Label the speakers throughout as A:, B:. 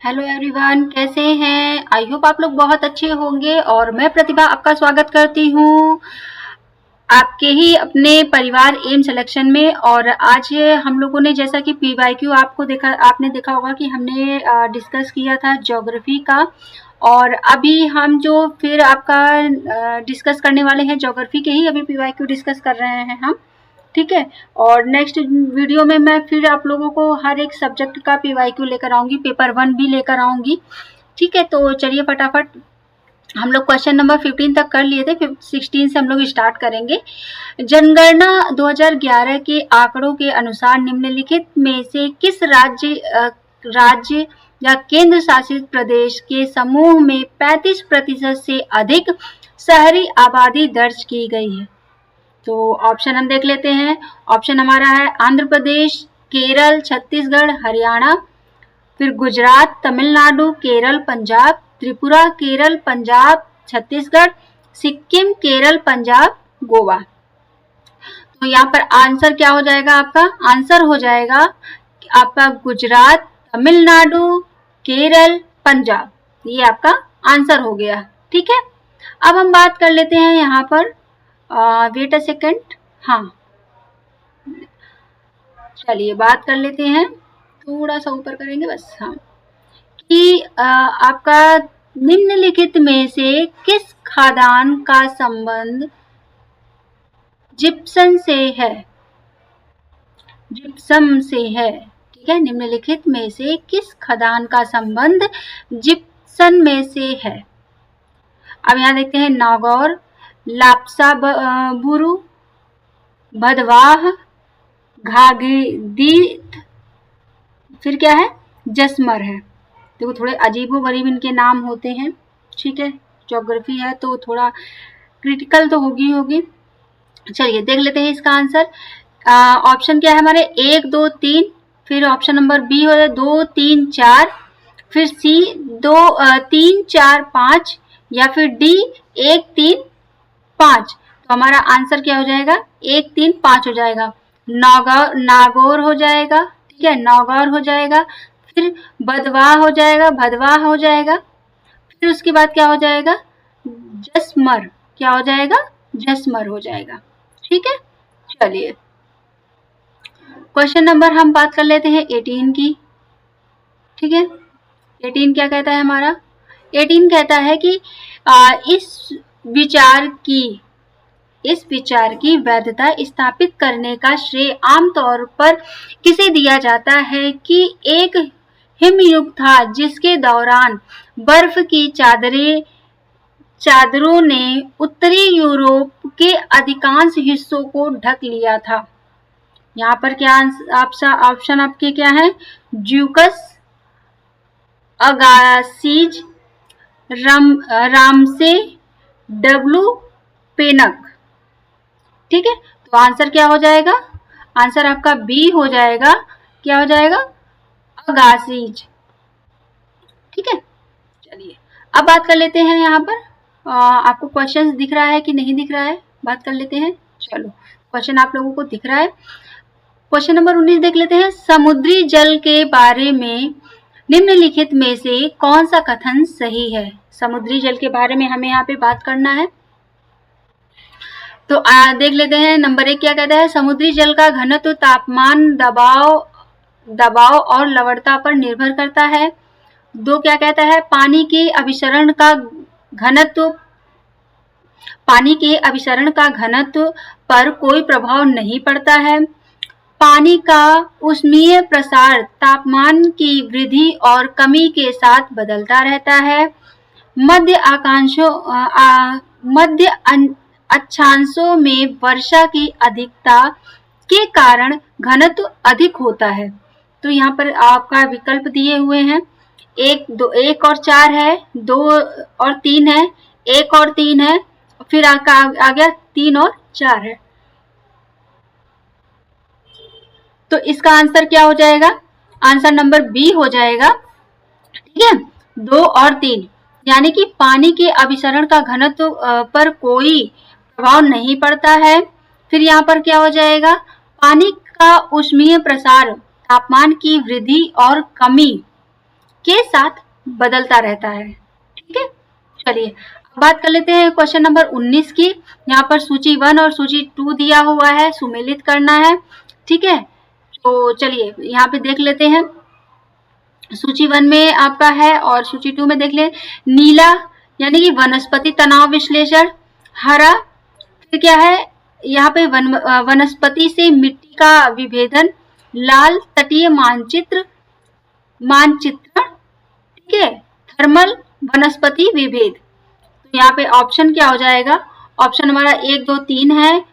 A: Hello everyone, कैसे हैं? I hope आप लोग बहुत अच्छे होंगे। और मैं प्रतिभा आपका स्वागत करती हूँ आपके ही अपने परिवार एम सिलेक्शन में। और आज हम लोगों ने, जैसा कि पीवाईक्यू आपने देखा होगा कि हमने डिस्कस किया था ज्योग्राफी का, और अभी हम जो फिर आपका डिस्कस करने वाले हैं ज्योग्राफी के ही अभी पीवाईक्यू डिस्कस कर रहे हैं हम। ठीक है। और नेक्स्ट वीडियो में मैं फिर आप लोगों को हर एक सब्जेक्ट का पीवाईक्यू लेकर आऊंगी, पेपर 1 भी लेकर आऊंगी। ठीक है, तो चलिए फटाफट हम लोग क्वेश्चन नंबर 15 तक कर लिए थे, फिर 16 से हम लोग स्टार्ट करेंगे। जनगणना 2011 के आंकड़ों के अनुसार निम्नलिखित में से किस राज्य या केंद्र शासित प्रदेश के समूह में 35% से अधिक शहरी आबादी दर्ज की गई है? तो ऑप्शन हम देख लेते हैं। ऑप्शन हमारा है आंध्र प्रदेश, केरल, छत्तीसगढ़, हरियाणा, फिर गुजरात, तमिलनाडु, केरल, पंजाब, त्रिपुरा, केरल, पंजाब, छत्तीसगढ़, सिक्किम, केरल, पंजाब, गोवा। तो यहाँ पर आंसर क्या हो जाएगा? आपका आंसर हो जाएगा आपका गुजरात, तमिलनाडु, केरल, पंजाब। ये आपका आंसर हो गया। ठीक है, अब हम बात कर लेते हैं यहाँ पर, वेट अ सेकेंड। हाँ, चलिए बात कर लेते हैं, थोड़ा सा ऊपर करेंगे बस। हाँ, कि आपका निम्नलिखित में से किस खाद्यान्न का संबंध जिप्सम से है? जिप्सम से है। ठीक है, निम्नलिखित में से किस खाद्यान्न का संबंध जिप्सम में से है? अब यहाँ देखते हैं, नागौर, लापसा बुरु, भदवाह, घाघीदीत, फिर क्या है? जसमर है। देखो, थोड़े अजीबो-गरीब इनके नाम होते हैं। ठीक है, ज्योग्राफी है तो थोड़ा क्रिटिकल तो होगी। चलिए देख लेते हैं इसका आंसर। ऑप्शन क्या है हमारे? 1, 2, 3, फिर ऑप्शन नंबर बी हो जाए 2, 3, 4, फिर सी 2, 3, 4, 5, या फिर डी 1, 3, 5। तो हमारा आंसर क्या हो जाएगा? 1, 3, 5 हो जाएगा। नागौर हो जाएगा। ठीक है, नागौर हो जाएगा, फिर भदवाह हो जाएगा, फिर उसके बाद क्या हो जाएगा? जसमर। क्या हो जाएगा? जसमर हो जाएगा। ठीक है, चलिए क्वेश्चन नंबर हम बात कर लेते हैं 18 की। ठीक है, 18 क्या कहता है हमारा? 18 कहता है कि इस विचार की वैधता स्थापित करने का श्रेय आमतौर पर किसे दिया जाता है कि एक हिमयुग था जिसके दौरान बर्फ की चादरों ने उत्तरी यूरोप के अधिकांश हिस्सों को ढक लिया था। यहाँ पर क्या ऑप्शन आपके क्या है? ज्यूकस, अगासीज, रामसे, डब्लू पेनक। ठीक है, तो आंसर क्या हो जाएगा? आंसर आपका बी हो जाएगा। क्या हो जाएगा? अगासीज। ठीक है, चलिए अब बात कर लेते हैं। यहाँ पर आपको क्वेश्चन दिख रहा है कि नहीं दिख रहा है? बात कर लेते हैं। चलो, क्वेश्चन आप लोगों को दिख रहा है। क्वेश्चन नंबर 19 देख लेते हैं। समुद्री जल के बारे में निम्नलिखित में से कौन सा कथन सही है? समुद्री जल के बारे में हमें यहाँ पे बात करना है। तो देख लेते हैं। नंबर 1 क्या कहता है? समुद्री जल का घनत्व तापमान, दबाव और लवणता पर निर्भर करता है। 2 क्या कहता है? पानी के अभिसरण का घनत्व पर कोई प्रभाव नहीं पड़ता है। पानी का ऊष्मीय प्रसार तापमान की वृद्धि और कमी के साथ बदलता रहता है। मध्य अक्षांशों में वर्षा की अधिकता के कारण घनत्व अधिक होता है। तो यहाँ पर आपका विकल्प दिए हुए हैं। 1 और 4 है, 2 और 3 है, 1 और 3 है, फिर आ गया 3 और 4 है। तो इसका आंसर क्या हो जाएगा? आंसर नंबर बी हो जाएगा। ठीक है, 2 और 3, यानी कि पानी के अभिसरण का घनत्व पर कोई प्रभाव नहीं पड़ता है। फिर यहाँ पर क्या हो जाएगा? पानी का ऊष्मीय प्रसार तापमान की वृद्धि और कमी के साथ बदलता रहता है। ठीक है, चलिए बात कर लेते हैं क्वेश्चन नंबर 19 की। यहाँ पर सूची 1 और सूची 2 दिया हुआ है, सुमेलित करना है। ठीक है, तो चलिए यहाँ पे देख लेते हैं। सूची 1 में आपका है और सूची 2 में देख ले। नीला यानी कि वनस्पति तनाव विश्लेषण, हरा फिर क्या है यहाँ पे वनस्पति से मिट्टी का विभेदन, लाल तटीय मानचित्रण, ठीक है, थर्मल वनस्पति विभेद। तो यहाँ पे ऑप्शन क्या हो जाएगा, ऑप्शन हमारा 1 2 3 है,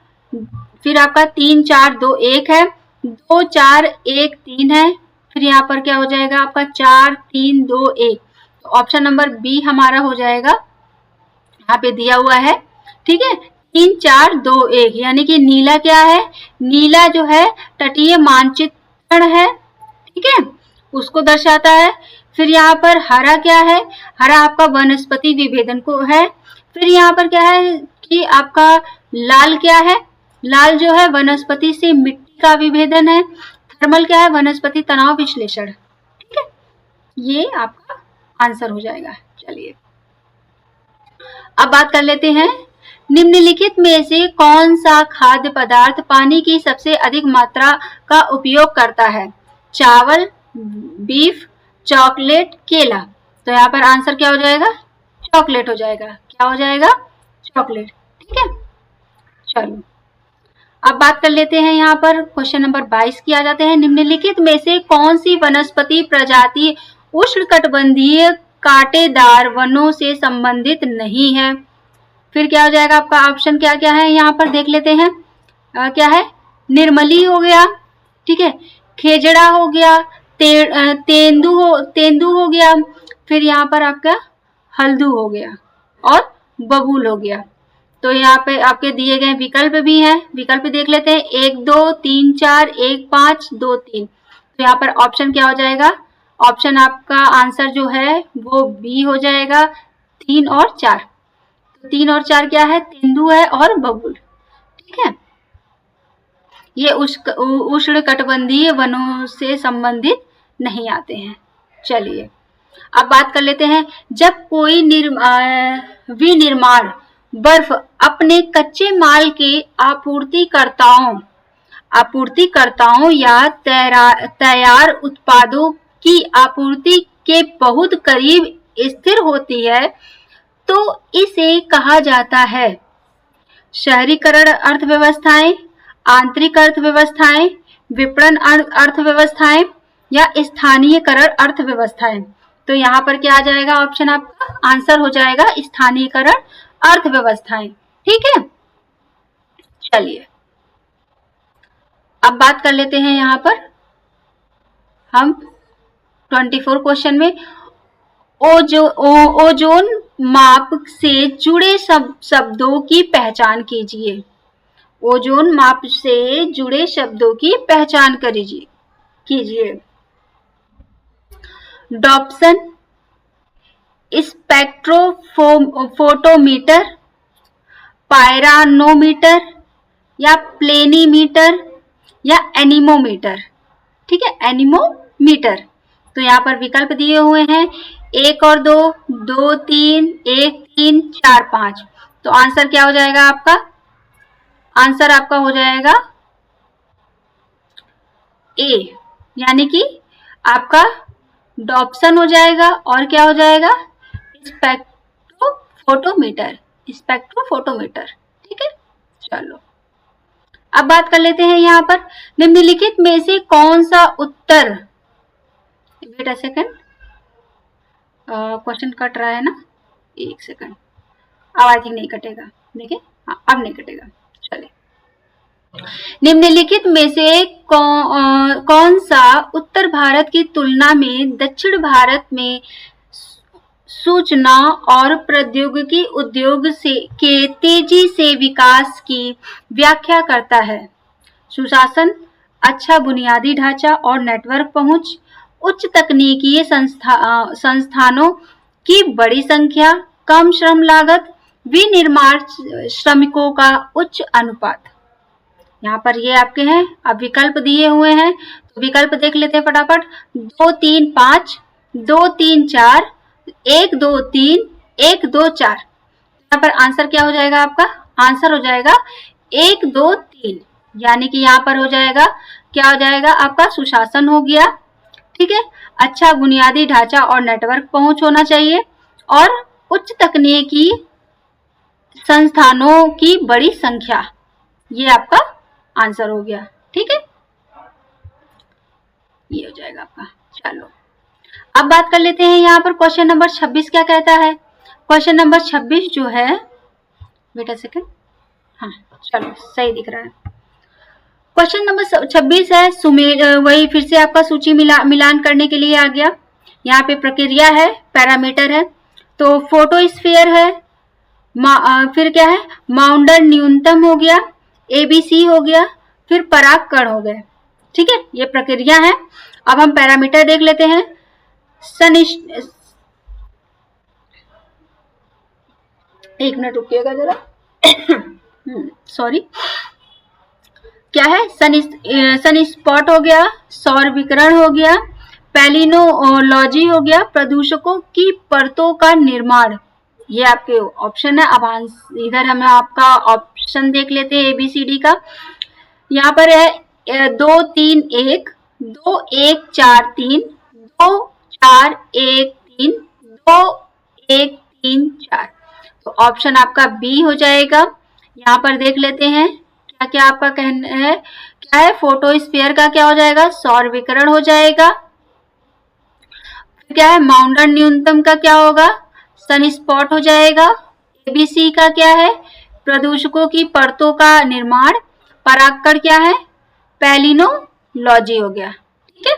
A: फिर आपका 3 4 2 1 है, 2 4 1 3 है, फिर यहाँ पर क्या हो जाएगा आपका 4 3 2 1। तो ऑप्शन नंबर बी हमारा हो जाएगा, यहाँ पे दिया हुआ है। ठीक है, 3 4 2 1 यानी कि नीला क्या है, नीला जो है तटीय मानचित्रण है। ठीक है, उसको दर्शाता है। फिर यहाँ पर हरा क्या है, हरा आपका वनस्पति विभेदन को है। फिर यहाँ पर क्या है कि आपका लाल क्या है, लाल जो है वनस्पति से मिट्टी का विभेदन है। थर्मल क्या है, वनस्पति तनाव विश्लेषण। ठीक है, ये आपका आंसर हो जाएगा। चलिए अब बात कर लेते हैं, निम्नलिखित में से कौन सा खाद्य पदार्थ पानी की सबसे अधिक मात्रा का उपयोग करता है, चावल, बीफ, चॉकलेट, केला। तो यहाँ पर आंसर क्या हो जाएगा, चॉकलेट हो जाएगा। क्या हो जाएगा, चॉकलेट। ठीक है, चलो अब बात कर लेते हैं। यहाँ पर क्वेश्चन नंबर 22 की आ जाते हैं। निम्नलिखित में से कौन सी वनस्पति प्रजाति उष्णकटिबंधीय कांटेदार वनों से संबंधित नहीं है। फिर क्या हो जाएगा आपका, ऑप्शन क्या क्या है यहाँ पर देख लेते हैं। क्या है, निर्मली हो गया, ठीक है, खेजड़ा हो गया, तेंदू हो गया, फिर यहाँ पर आपका हल्दू हो गया और बबूल हो गया। तो यहाँ पे आपके दिए गए विकल्प भी हैं, विकल्प देख लेते हैं। 1 2 3 4 1 5 2 3। तो यहाँ पर ऑप्शन क्या हो जाएगा, ऑप्शन आपका आंसर जो है वो बी हो जाएगा, 3 और 4। तो 3 और 4 क्या है, तेंदू है और बबूल। ठीक है, ये उष्णकटिबंधीय वनों से संबंधित नहीं आते हैं। चलिए अब बात कर लेते हैं, जब कोई विनिर्माण बर्फ अपने कच्चे माल के आपूर्तिकर्ताओं या तैयार उत्पादों की आपूर्ति के बहुत करीब स्थिर होती है तो इसे कहा जाता है शहरीकरण अर्थव्यवस्थाएं, आंतरिक अर्थव्यवस्थाएं, विपणन अर्थव्यवस्थाएं या स्थानीयकरण अर्थव्यवस्थाएं। तो यहाँ पर क्या आ जाएगा, ऑप्शन आपका आंसर हो जाएगा स्थानीयकरण अर्थव्यवस्थाएं। ठीक है, चलिए अब बात कर लेते हैं यहाँ पर हम 24 क्वेश्चन में। ओजोन माप से जुड़े शब्दों की पहचान कीजिए। ओजोन माप से जुड़े शब्दों की पहचान कीजिए। डॉप्सन, स्पेक्ट्रोफोटोमीटर, पायरानोमीटर या प्लेनीमीटर या एनीमोमीटर। ठीक है, एनीमोमीटर। तो यहाँ पर विकल्प दिए हुए हैं 1 और 2 2 3 1 3 4 5। तो आंसर क्या हो जाएगा आपका, आंसर आपका हो जाएगा ए, यानी कि आपका डॉप्सन हो जाएगा और क्या हो जाएगा, स्पेक्ट्रोफोटोमीटर। ठीक है, चलो अब बात कर लेते हैं यहाँ पर, निम्नलिखित में से कौन सा उत्तर, wait a second, question cut रहा है ना, 1 सेकंड, अब आई थिंक नहीं कटेगा, देखिए हाँ अब नहीं कटेगा। चलिए, निम्नलिखित में से कौन सा उत्तर भारत की तुलना में दक्षिण भारत में सूचना और प्रौद्योगिकी उद्योग के तेजी से विकास की व्याख्या करता है। सुशासन, अच्छा बुनियादी ढांचा और नेटवर्क पहुंच, उच्च तकनीकी संस्थानों की बड़ी संख्या, कम श्रम लागत, विनिर्माण श्रमिकों का उच्च अनुपात। यहाँ पर ये आपके हैं, अब विकल्प दिए हुए हैं तो विकल्प देख लेते हैं फटाफट। 2 3 5 2 3 4, 1 2 3, 1 2 4। यहाँ पर आंसर क्या हो जाएगा आपका? आंसर हो जाएगा 1 2 3, यानी कि यहाँ पर हो जाएगा, क्या हो जाएगा आपका? सुशासन हो गया। ठीक है, अच्छा बुनियादी ढांचा और नेटवर्क पहुंच होना चाहिए, और उच्च तकनीकी संस्थानों की बड़ी संख्या, ये आपका आंसर हो गया। ठीक है, ये हो जाएगा आपका। चलो अब बात कर लेते हैं यहाँ पर क्वेश्चन नंबर 26 क्या कहता है। क्वेश्चन नंबर 26 जो है, बेटा सेकंड, हाँ चलो सही दिख रहा है। क्वेश्चन नंबर 26 है, वही फिर से आपका सूची मिलान करने के लिए आ गया। यहाँ पे प्रक्रिया है, पैरामीटर है, तो फोटोस्फीयर है, फिर क्या है, माउंडर न्यूनतम हो गया, एबीसी हो गया, फिर पराग कण हो गए। ठीक है, ये प्रक्रिया है। अब हम पैरामीटर देख लेते हैं। एक मिनट रुकिएगा जरा, सॉरी। क्या है, सन स्पॉट हो गया, सौर विकिरण हो गया, पैलिनोलॉजी हो गया, प्रदूषकों की परतों का निर्माण, ये आपके ऑप्शन है। अब इधर हमें आपका ऑप्शन देख लेते हैं ABCD का। यहाँ पर है 2 3 1, 2 1 4 3, 2 4 1 3, 2 1 3 4, तो ऑप्शन आपका बी हो जाएगा। यहाँ पर देख लेते हैं क्या क्या आपका कहना है। क्या है, फोटोस्फीयर का क्या हो जाएगा? सौर विकिरण हो जाएगा। क्या है, माउंडर न्यूनतम का क्या होगा? सन स्पॉट हो जाएगा। एबीसी का क्या है? प्रदूषकों की परतों का निर्माण। परागकण क्या है? पैलिनोलॉजी हो गया। ठीक है,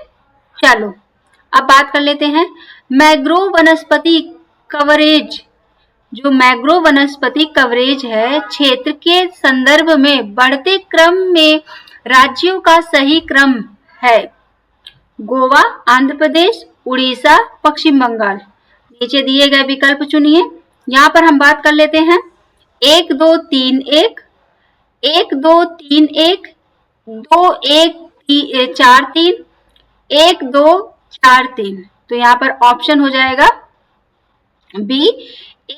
A: चलो अब बात कर लेते हैं मैंग्रोव वनस्पति कवरेज। जो मैंग्रोव वनस्पति कवरेज है, क्षेत्र के संदर्भ में बढ़ते क्रम में राज्यों का सही क्रम है। गोवा, आंध्र प्रदेश, उड़ीसा, पश्चिम बंगाल। नीचे दिए गए विकल्प चुनिए। यहाँ पर हम बात कर लेते हैं 1 2 3 1, 1 2 3 1, 2 1 4 3, 1 2 4 3, तो यहाँ पर ऑप्शन हो जाएगा बी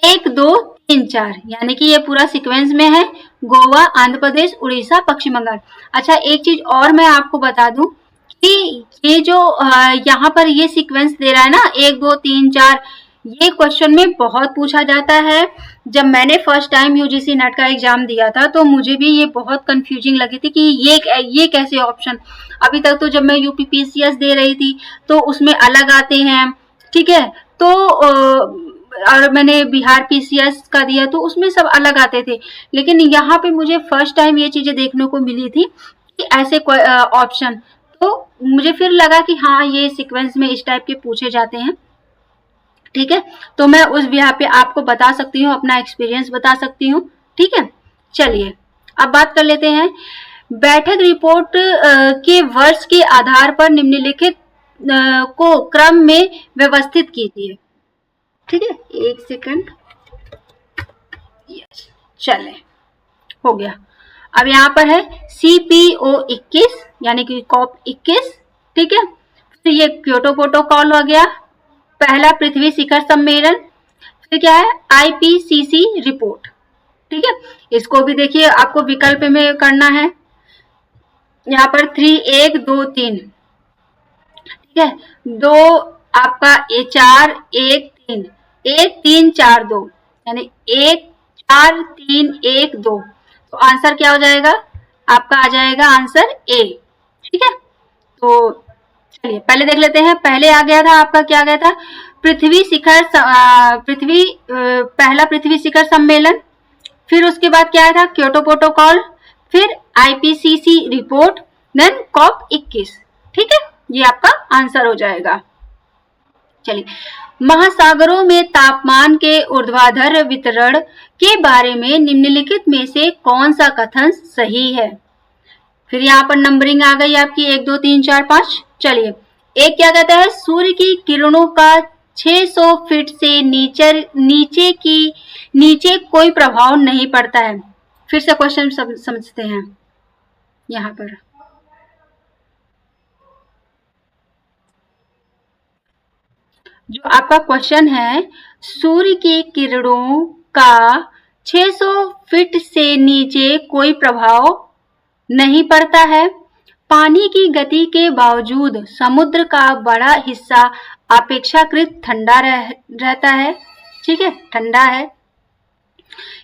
A: 1 2 3 4, यानी कि ये पूरा सीक्वेंस में है। गोवा, आंध्र प्रदेश, उड़ीसा, पश्चिम बंगाल। अच्छा एक चीज और मैं आपको बता दूं कि ये जो यहाँ पर ये सीक्वेंस दे रहा है ना 1 2 3 4, ये क्वेश्चन में बहुत पूछा जाता है। जब मैंने फर्स्ट टाइम यूजीसी नेट का एग्जाम दिया था तो मुझे भी ये बहुत कंफ्यूजिंग लगी थी कि ये कैसे ऑप्शन। अभी तक तो जब मैं यूपीपीसीएस दे रही थी तो उसमें अलग आते हैं। ठीक है, तो और मैंने बिहार पीसीएस का दिया तो उसमें सब अलग आते थे, लेकिन यहाँ पे मुझे फर्स्ट टाइम ये चीजें देखने को मिली थी कि ऐसे ऑप्शन, तो मुझे फिर लगा कि हाँ ये सीक्वेंस में इस टाइप के पूछे जाते हैं। ठीक है, तो मैं उस बिहार पे आपको बता सकती हूँ, अपना एक्सपीरियंस बता सकती हूँ। ठीक है, चलिए अब बात कर लेते हैं बैठक रिपोर्ट के वर्ष के आधार पर निम्नलिखित को क्रम में व्यवस्थित कीजिए। ठीक है, एक सेकंड, यस चले, हो गया। अब यहाँ पर है CPO 21, यानी कि COP 21। ठीक है, फिर ये क्योटो प्रोटोकॉल हो गया, पहला पृथ्वी शिखर सम्मेलन, फिर क्या है IPCC रिपोर्ट। ठीक है, इसको भी देखिए आपको विकल्प में करना है। यहाँ पर 3 1 2 3, ठीक है, 2 आपका 4 1 3, 1 3 4 2, यानी 1 4 3 1 2, तो आंसर क्या हो जाएगा आपका? आ जाएगा आंसर A। ठीक है, तो चलिए पहले देख लेते हैं। पहले आ गया था आपका, क्या आ गया था? पहला पृथ्वी शिखर सम्मेलन, फिर उसके बाद क्या आया था? क्योटो प्रोटोकॉल, फिर IPCC रिपोर्ट, देन COP 21। ठीक है, ये आपका आंसर हो जाएगा। चलिए, महासागरों में तापमान के ऊर्ध्वाधर वितरण के बारे में निम्नलिखित में से कौन सा कथन सही है? फिर यहाँ पर नंबरिंग आ गई आपकी 1 2 3 4 5। चलिए, एक क्या कहता है? सूर्य की किरणों का 600 फीट से नीचे कोई प्रभाव नहीं पड़ता है। फिर से क्वेश्चन समझते हैं। यहाँ पर जो आपका क्वेश्चन है, सूर्य की किरणों का 600 फीट से नीचे कोई प्रभाव नहीं पड़ता है। पानी की गति के बावजूद समुद्र का बड़ा हिस्सा अपेक्षाकृत ठंडा रहता है। ठीक है, ठंडा है।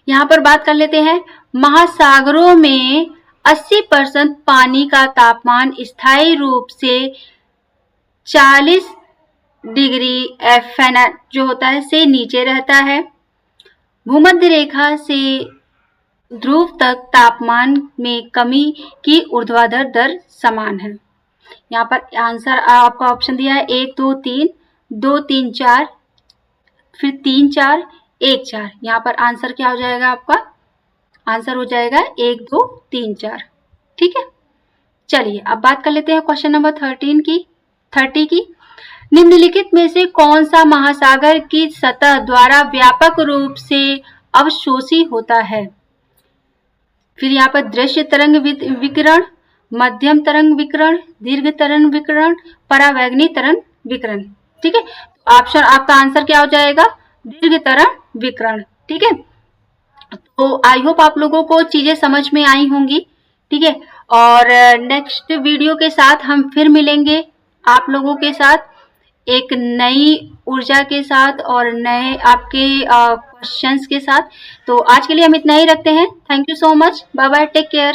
A: यहाँ पर बात कर लेते हैं, महासागरों में 80% पानी का तापमान स्थायी रूप से 40 डिग्री फ़ारेनहाइट जो होता है से नीचे रहता है। भूमध्य रेखा से ध्रुव तक तापमान में कमी की ऊर्ध्वाधर दर समान है। यहाँ पर आंसर आपका ऑप्शन दिया है 1 2 3, 2 3 4, फिर 3 4 1 4। यहाँ पर आंसर क्या हो जाएगा आपका? आंसर हो जाएगा 1 2 3 4। ठीक है, चलिए अब बात कर लेते हैं क्वेश्चन नंबर 30 की। निम्नलिखित में से कौन सा महासागर की सतह द्वारा व्यापक रूप से अवशोषी होता है? फिर यहाँ पर दृश्य तरंग विकिरण, मध्यम तरंग विकिरण, दीर्घ तरंग विकिरण, परावैंगनी तरंग विकिरण। ठीक है, ऑप्शन आपका आंसर क्या हो जाएगा? दीर्घ तरंग विकिरण। ठीक है, तो आई होप आप लोगों को चीजें समझ में आई होंगी। ठीक है, और नेक्स्ट वीडियो के साथ हम फिर मिलेंगे आप लोगों के साथ एक नई ऊर्जा के साथ और नए आपके क्वेश्चंस के साथ। तो आज के लिए हम इतना ही रखते हैं। Thank you so much, bye bye, take care.